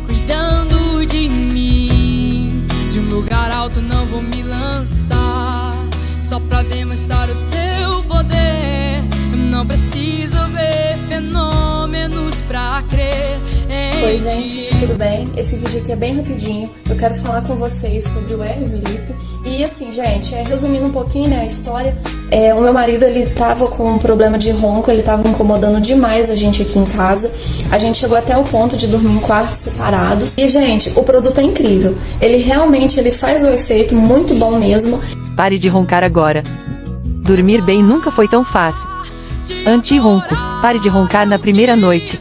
Cuidando de mim, de um lugar alto não vou me lançar, só pra demonstrar o teu poder. Eu não preciso ver fenômenos pra crer em Oi, ti. gente, tudo bem? Esse vídeo aqui é bem rapidinho. Eu quero falar com vocês sobre o Air Sleep. E assim, gente, resumindo um pouquinho, né, a história, o meu marido, ele tava com um problema de ronco, ele tava incomodando demais a gente aqui em casa. A gente chegou até o ponto de dormir em quartos separados. E, gente, o produto é incrível. Ele realmente faz o efeito muito bom mesmo. Pare de roncar agora. Dormir bem nunca foi tão fácil. Anti-ronco. Pare de roncar na primeira noite.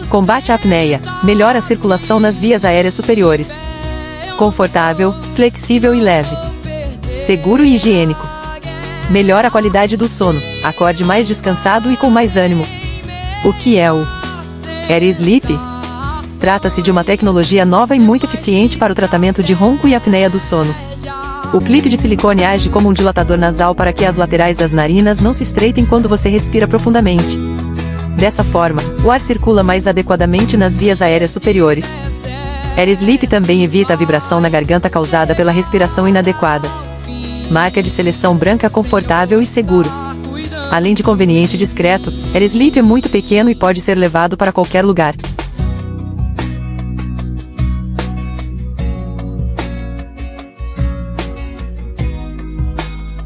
Combate a apneia. Melhora a circulação nas vias aéreas superiores. Confortável, flexível e leve. Seguro e higiênico. Melhora a qualidade do sono. Acorde mais descansado e com mais ânimo. O que é o Air Sleep? Trata-se de uma tecnologia nova e muito eficiente para o tratamento de ronco e apneia do sono. O clipe de silicone age como um dilatador nasal para que as laterais das narinas não se estreitem quando você respira profundamente. Dessa forma, o ar circula mais adequadamente nas vias aéreas superiores. Air Sleep também evita a vibração na garganta causada pela respiração inadequada. Marca de seleção branca, confortável e seguro. Além de conveniente e discreto, Air Sleep é muito pequeno e pode ser levado para qualquer lugar.